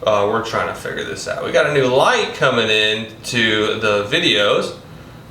We're trying to figure this out. We got a new light coming in to the videos.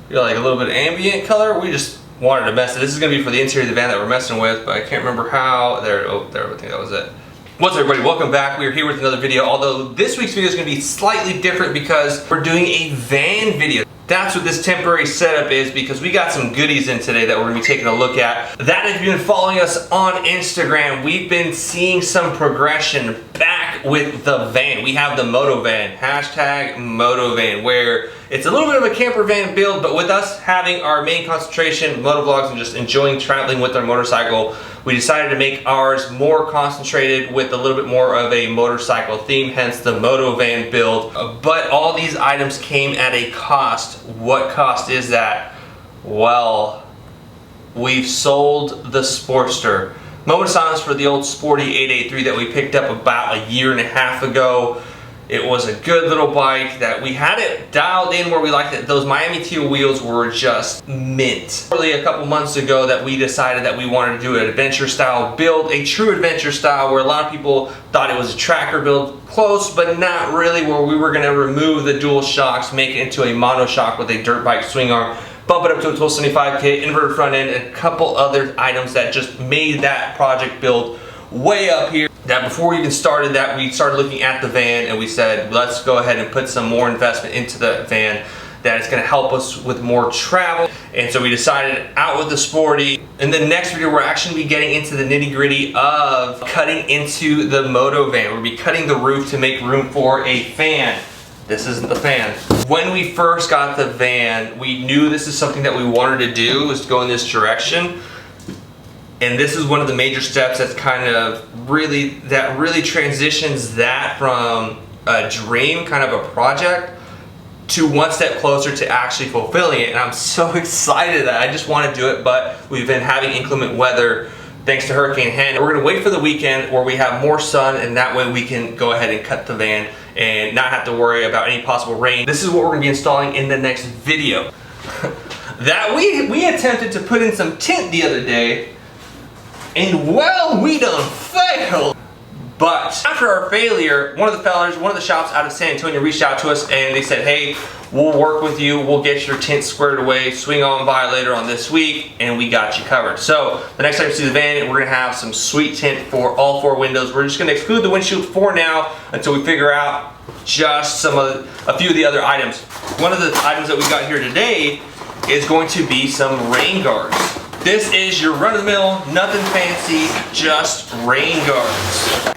We got like a little bit of ambient color. We just wanted to mess it. This is gonna be for the interior of the van that we're messing with, but I can't remember how. There, I think that was it. What's up, everybody? Welcome back. We are here with another video, although this week's video is gonna be slightly different because we're doing a van video. That's what this temporary setup is, because we got some goodies in today that we're gonna be taking a look at. That, if you've been following us on Instagram, we've been seeing some progression back with the van. We have the Motovan, hashtag Motovan, where it's a little bit of a camper van build, but with us having our main concentration, motovlogs, and just enjoying traveling with our motorcycle, we decided to make ours more concentrated with a little bit more of a motorcycle theme, hence the Motovan build. But all these items came at a cost. What cost is that? Well, we've sold the Sportster. Moment of silence for the old sporty 883 that we picked up about a year and a half ago. It was a good little bike that we had it dialed in where we liked it. Those Miami Teal wheels were just mint. Probably a couple months ago that we decided that we wanted to do an adventure style build, a true adventure style, where a lot of people thought it was a tracker build, close but not really, where we were gonna remove the dual shocks, make it into a monoshock with a dirt bike swing arm, bump it up to a 1275K, inverted front end, and a couple other items that just made that project build way up here. That before we even started that, we started looking at the van and we said, let's go ahead and put some more investment into the van that is going to help us with more travel. And so we decided out with the sporty. In the next video, we're actually be getting into the nitty gritty of cutting into the Motovan. We'll be cutting the roof to make room for a fan. This isn't the fan. When we first got the van, we knew this is something that we wanted to do, was to go in this direction. And this is one of the major steps that's kind of really transitions that from a dream, kind of a project, to one step closer to actually fulfilling it. And I'm so excited that I just want to do it, but we've been having inclement weather thanks to Hurricane Hen. We're gonna wait for the weekend where we have more sun, and that way we can go ahead and cut the van and not have to worry about any possible rain. This is what we're gonna be installing in the next video. That we attempted to put in some tint the other day, and well, we done failed. But after our failure, one of the shops out of San Antonio reached out to us and they said, hey, we'll work with you, we'll get your tint squared away, swing on by later on this week, and we got you covered. So the next time you see the van, we're gonna have some sweet tint for all four windows. We're just gonna exclude the windshield for now until we figure out just a few of the other items. One of the items that we got here today is going to be some rain guards. This is your run-of-the-mill, nothing fancy, just rain guards.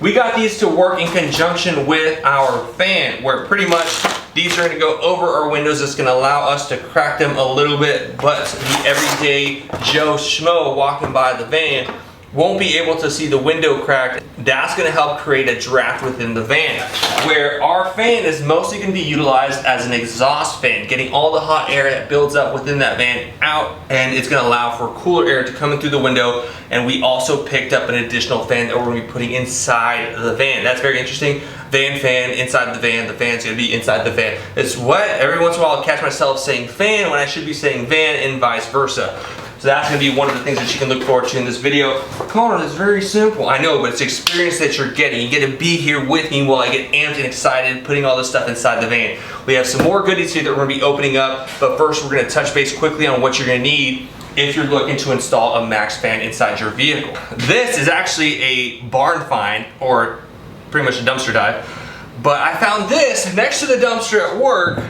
We got these to work in conjunction with our fan, where pretty much these are gonna go over our windows. It's gonna allow us to crack them a little bit, but the everyday Joe Schmo walking by the van won't be able to see the window cracked. That's gonna help create a draft within the van, where our fan is mostly gonna be utilized as an exhaust fan, getting all the hot air that builds up within that van out, and it's gonna allow for cooler air to come in through the window. And we also picked up an additional fan that we're gonna be putting inside the van. That's very interesting. Van fan inside the van's gonna be inside the van. It's what, every once in a while I'll catch myself saying fan when I should be saying van, and vice versa. So that's going to be one of the things that you can look forward to in this video. Connor, it's very simple. I know, but it's experience that you're getting. You get to be here with me while I get amped and excited putting all this stuff inside the van. We have some more goodies here that we're going to be opening up, but first we're going to touch base quickly on what you're going to need if you're looking to install a MaxxFan inside your vehicle. This is actually a barn find, or pretty much a dumpster dive, but I found this next to the dumpster at work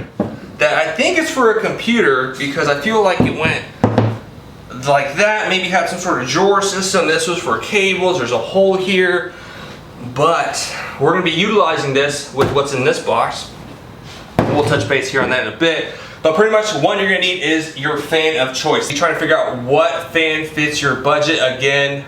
that I think it's for a computer, because I feel like it went like that, maybe had some sort of drawer system. This was for cables. There's a hole here, but we're going to be utilizing this with what's in this box. We'll touch base here on that in a bit, but pretty much one you're going to need is your fan of choice. You're trying to figure out what fan fits your budget. Again,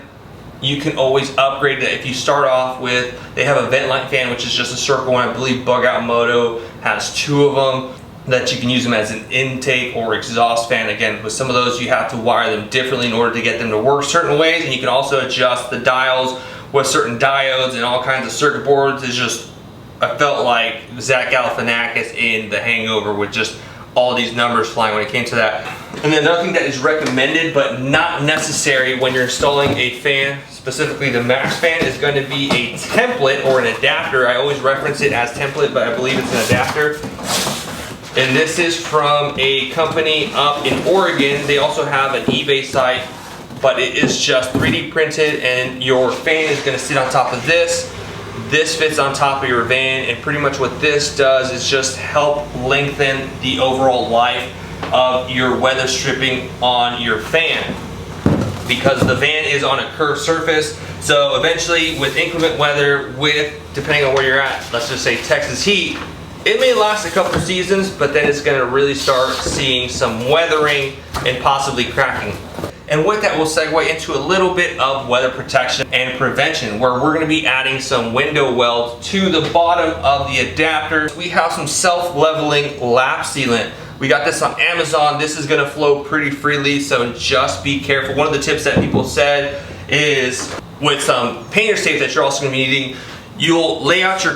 you can always upgrade it. If you start off with, they have a vent light fan, which is just a circle one. I believe Bug Out Moto has two of them, that you can use them as an intake or exhaust fan. Again, with some of those you have to wire them differently in order to get them to work certain ways, and you can also adjust the dials with certain diodes and all kinds of circuit boards. It's just, I felt like Zach Galifianakis in The Hangover with just all these numbers flying when it came to that. And then another thing that is recommended but not necessary when you're installing a fan, specifically the MaxxFan, is going to be a template or an adapter. I always reference it as template, but I believe it's an adapter. And this is from a company up in Oregon. They also have an eBay site, but it is just 3D printed, and your fan is going to sit on top of this. This fits on top of your van, and pretty much what this does is just help lengthen the overall life of your weather stripping on your fan, because the van is on a curved surface. So eventually, with inclement weather, depending on where you're at, let's just say Texas heat, it may last a couple of seasons, but then it's going to really start seeing some weathering and possibly cracking. And with that, we'll segue into a little bit of weather protection and prevention, where we're going to be adding some window welds to the bottom of the adapter. We have some self-leveling lap sealant. We got this on Amazon. This is going to flow pretty freely, so just be careful. One of the tips that people said is with some painter's tape that you're also going to be needing, you'll lay out your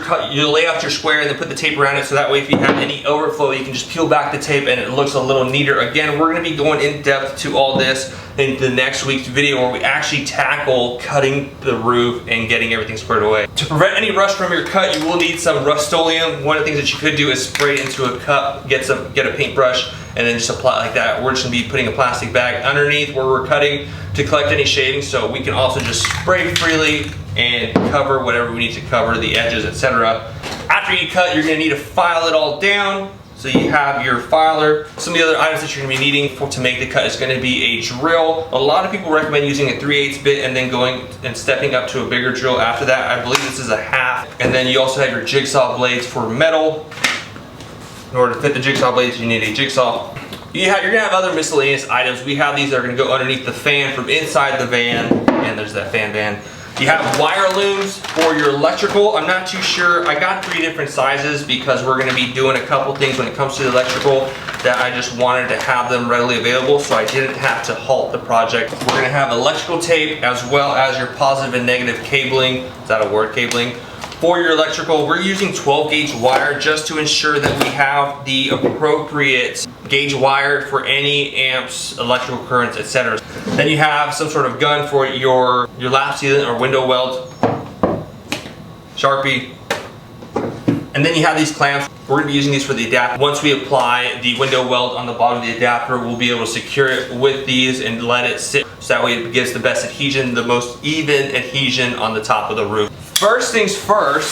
square and then put the tape around it, so that way if you have any overflow, you can just peel back the tape and it looks a little neater. Again, we're going to be going in depth to all this in the next week's video, where we actually tackle cutting the roof and getting everything squared away. To prevent any rust from your cut, you will need some Rust-Oleum. One of the things that you could do is spray it into a cup, get a paintbrush, and then just apply it like that. We're just going to be putting a plastic bag underneath where we're cutting to collect any shavings, so we can also just spray freely and cover whatever we need to cover, the edges, etc. After you cut, you're going to need to file it all down. So you have your filer. Some of the other items that you're going to be needing to make the cut is going to be a drill. A lot of people recommend using a 3/8 bit and then going and stepping up to a bigger drill after that. I believe this is a 1/2. And then you also have your jigsaw blades for metal. In order to fit the jigsaw blades, you need a jigsaw. You're going to have other miscellaneous items. We have these that are going to go underneath the fan from inside the van. And there's that fan. You have wire looms for your electrical. I'm not too sure. I got 3 different sizes because we're going to be doing a couple things when it comes to the electrical that I just wanted to have them readily available, so I didn't have to halt the project. We're going to have electrical tape as well as your positive and negative cabling. Is that a word, cabling? For your electrical, we're using 12 gauge wire just to ensure that we have the appropriate gauge wire for any amps, electrical currents, etc. Then you have some sort of gun for your lap sealant or window weld, Sharpie, and then you have these clamps. We're going to be using these for the adapter. Once we apply the window weld on the bottom of the adapter, we'll be able to secure it with these and let it sit, so that way it gives the best adhesion, the most even adhesion on the top of the roof. First things first,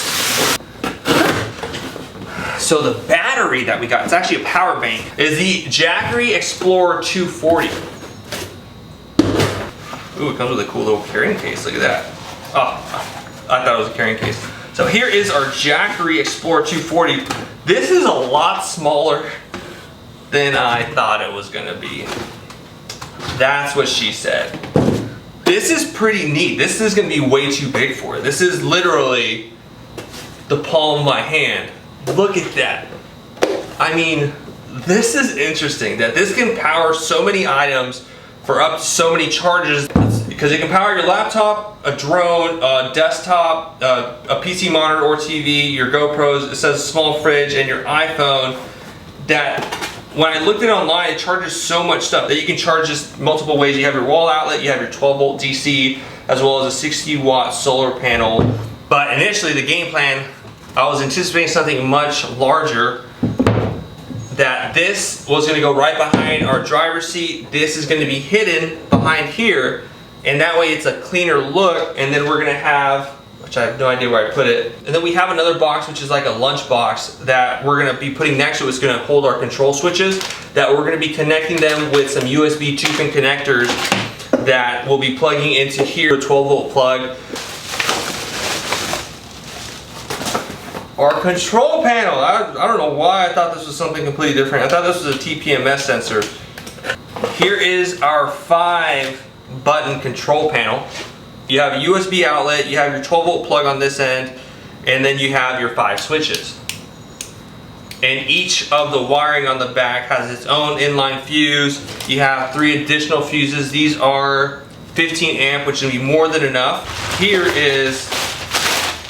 so the battery that we got, it's actually a power bank, is the Jackery Explorer 240. Ooh, it comes with a cool little carrying case, look at that. Oh, I thought it was a carrying case. So here is our Jackery Explorer 240. This is a lot smaller than I thought it was gonna be. That's what she said. This is pretty neat. This is gonna be way too big for it. This is literally the palm of my hand. Look at that. I mean, this is interesting that this can power so many items for up to so many charges, because it can power your laptop, a drone, a desktop, a PC monitor or TV, your GoPros, it says small fridge, and your iPhone. That when I looked at it online, it charges so much stuff that you can charge this multiple ways. You have your wall outlet, you have your 12 volt DC, as well as a 60 watt solar panel. But initially the game plan, I was anticipating something much larger, that this was going to go right behind our driver's seat. This is going to be hidden behind here, and that way it's a cleaner look. And then we're going to have, which I have no idea where I put it, and then we have another box which is like a lunch box that we're going to be putting next to it. It's going to hold our control switches, that we're going to be connecting them with some USB 2-pin connectors that we'll be plugging into here, a 12 volt plug. Our control panel, I don't know why I thought this was something completely different. I thought this was a TPMS sensor. Here is our 5-button control panel. You have a USB outlet, you have your 12 volt plug on this end, and then you have your 5 switches. And each of the wiring on the back has its own inline fuse. You have 3 additional fuses. These are 15 amp, which will be more than enough. Here is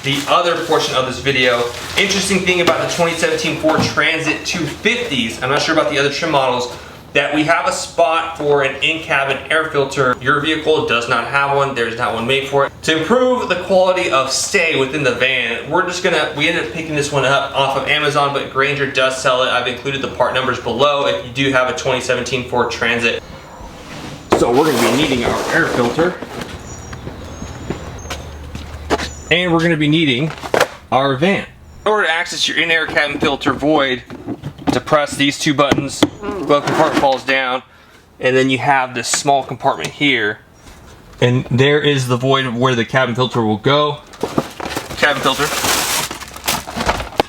the other portion of this video. Interesting thing about the 2017 Ford Transit 250s, I'm not sure about the other trim models, that we have a spot for an in-cabin air filter. Your vehicle does not have one. There's not one made for it. To improve the quality of stay within the van, we ended up picking this one up off of Amazon, but Grainger does sell it. I've included the part numbers below if you do have a 2017 Ford Transit. So we're gonna be needing our air filter. And we're gonna be needing our van. In order to access your in-air cabin filter void, to press these two buttons, glove compartment falls down, and then you have this small compartment here. And there is the void of where the cabin filter will go. Cabin filter.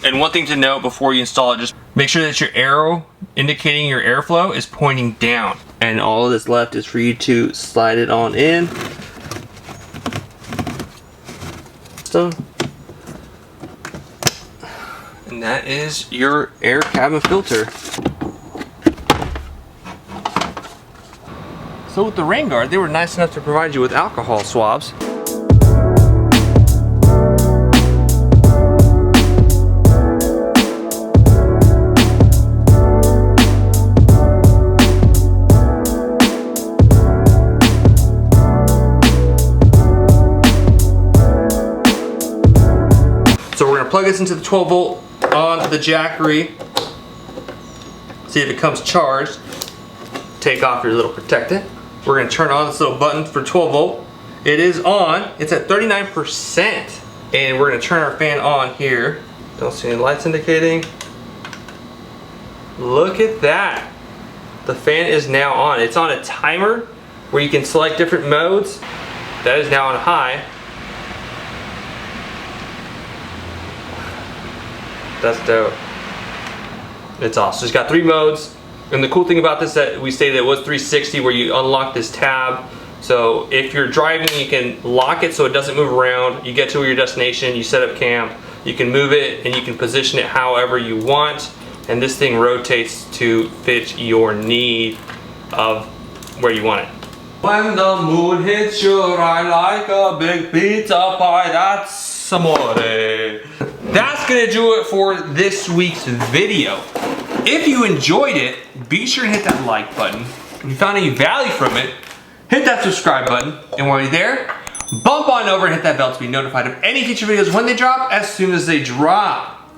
And one thing to note before you install it, just make sure that your arrow indicating your airflow is pointing down. And all that's left is for you to slide it on in. And that is your air cabin filter. So with the rain guard, they were nice enough to provide you with alcohol swabs. So we're gonna plug this into the 12 volt onto the jackery. See if it comes charged. Take off your little protectant. We're gonna turn on this little button for 12 volt. It is on, it's at 39%. And we're gonna turn our fan on here. Don't see any lights indicating. Look at that. The fan is now on. It's on a timer where you can select different modes. That is now on high. That's dope. It's awesome. It's got 3 modes. And the cool thing about this that we stated it was 360 where you unlock this tab. So if you're driving, you can lock it so it doesn't move around. You get to your destination, you set up camp, you can move it and you can position it however you want. And this thing rotates to fit your need of where you want it. When the moon hits your eye like a big pizza pie, that's amore. That's gonna do it for this week's video. If you enjoyed it, be sure to hit that like button. If you found any value from it, hit that subscribe button. And while you're there, bump on over and hit that bell to be notified of any future videos when they drop as soon as they drop.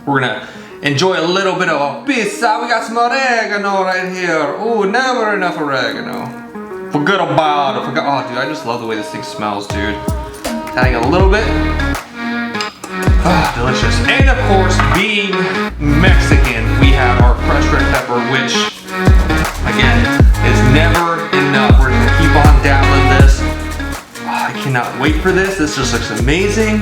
We're gonna enjoy a little bit of a pizza. We got some oregano right here. Ooh, never enough oregano. Forget about it. Oh, dude, I just love the way this thing smells, dude. Adding a little bit. Ah, delicious. And of course, being Mexican, we have our fresh red pepper, which, again, is never enough. We're gonna keep on dabbling this. Oh, I cannot wait for this. This just looks amazing.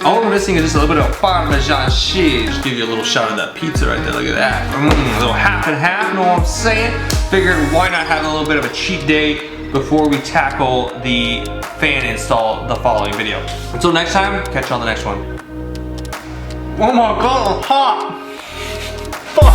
All we're missing is just a little bit of Parmesan cheese. Just give you a little shot of that pizza right there. Look at that. A little half and half, know what I'm saying? Figured why not have a little bit of a cheat day before we tackle the fan install the following video. Until next time, catch you on the next one. Oh my god, hot! Fuck!